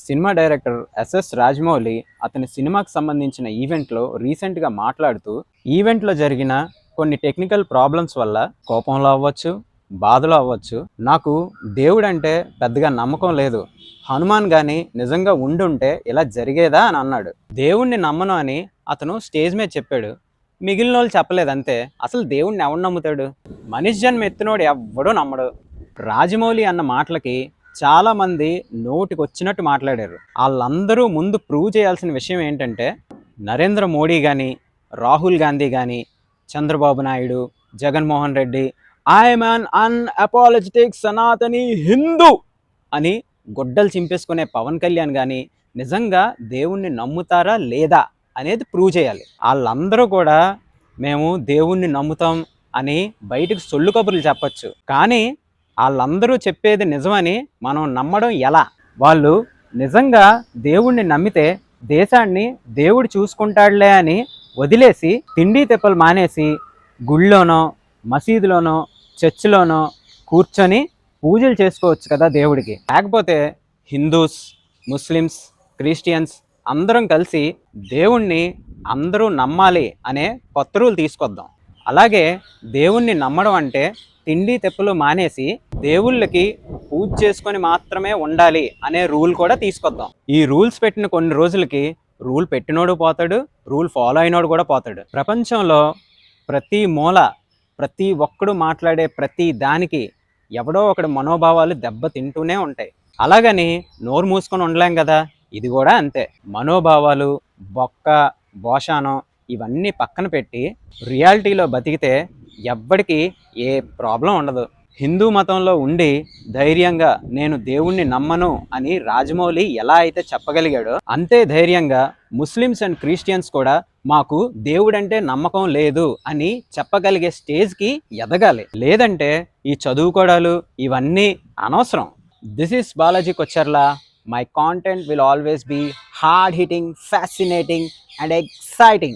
Cinema director SS Rajamouli అతని సినిమాకి సంబంధించిన ఈవెంట్లో రీసెంట్గా మాట్లాడుతూ ఈవెంట్లో జరిగిన కొన్ని టెక్నికల్ ప్రాబ్లమ్స్ వల్ల కోపంలో అవ్వచ్చు, బాధలో అవ్వచ్చు, నాకు దేవుడు అంటే పెద్దగా నమ్మకం లేదు, హనుమాన్ కానీ నిజంగా ఉండుంటే ఇలా జరిగేదా అని అన్నాడు. దేవుణ్ణి నమ్మను అని అతను స్టేజ్ మీద చెప్పాడు. మిగిలిన వాళ్ళు చెప్పలేదు అంతే. అసలు దేవుణ్ణి ఎవడు నమ్ముతాడు? మనిషి జన్మ ఎత్తినోడు ఎవ్వడూ నమ్మడు. రాజమౌళి అన్న మాటలకి చాలామంది నోటికి వచ్చినట్టు మాట్లాడారు. వాళ్ళందరూ ముందు ప్రూవ్ చేయాల్సిన విషయం ఏంటంటే, నరేంద్ర మోడీ కానీ, రాహుల్ గాంధీ కానీ, Chandrababu Naidu, Jaganmohan Reddy I'm un unapologetic Sanatani Hindu అని గొడ్డలు చింపేసుకునే పవన్ కళ్యాణ్ కానీ నిజంగా దేవుణ్ణి నమ్ముతారా లేదా అనేది ప్రూవ్ చేయాలి. వాళ్ళందరూ కూడా మేము దేవుణ్ణి నమ్ముతాం అని బయటకు సొల్లు కబుర్లు చెప్పచ్చు, కానీ వాళ్ళందరూ చెప్పేది నిజమని మనం నమ్మడం ఎలా? వాళ్ళు నిజంగా దేవుణ్ణి నమ్మితే దేశాన్ని దేవుడు చూసుకుంటాడులే అని వదిలేసి తిండి తెప్పలు మానేసి గుళ్ళోనో, మసీదులోనో, చర్చిలోనో కూర్చొని పూజలు చేసుకోవచ్చు కదా దేవుడికి. లేకపోతే హిందూస్, ముస్లిమ్స్, క్రిస్టియన్స్ అందరం కలిసి దేవుణ్ణి అందరూ నమ్మాలి అనే కొత్త రూల్ తీసుకొద్దాం. అలాగే దేవుణ్ణి నమ్మడం అంటే తిండి తెప్పులు మానేసి దేవుళ్ళకి పూజ చేసుకొని మాత్రమే ఉండాలి అనే రూల్ కూడా తీసుకొద్దాం. ఈ రూల్స్ పెట్టిన కొన్ని రోజులకి రూల్ పెట్టినోడు పోతాడు, రూల్ ఫాలో అయినోడు కూడా పోతాడు. ప్రపంచంలో ప్రతి మూల, ప్రతి ఒక్కడు మాట్లాడే ప్రతి దానికి ఎవడో ఒకటి మనోభావాలు దెబ్బ తింటూనే ఉంటాయి. అలాగని నోరు మూసుకొని ఉండలేం కదా, ఇది కూడా అంతే. మనోభావాలు, బొక్క, బోషానం ఇవన్నీ పక్కన పెట్టి రియాలిటీలో బతికితే ఎవ్వడికి ఏ ప్రాబ్లం ఉండదు. హిందూ మతంలో ఉండి ధైర్యంగా నేను దేవుణ్ణి నమ్మను అని రాజమౌళి ఎలా అయితే చెప్పగలిగాడో, అంతే ధైర్యంగా ముస్లిమ్స్ అండ్ క్రిస్టియన్స్ కూడా మాకు దేవుడంటే నమ్మకం లేదు అని చెప్పగలిగే స్టేజ్కి ఎదగాలి. లేదంటే ఈ చదువుకోవడాలు ఇవన్నీ అనవసరం. This is Balaji Kocharla. My content will always be hard hitting, fascinating and exciting.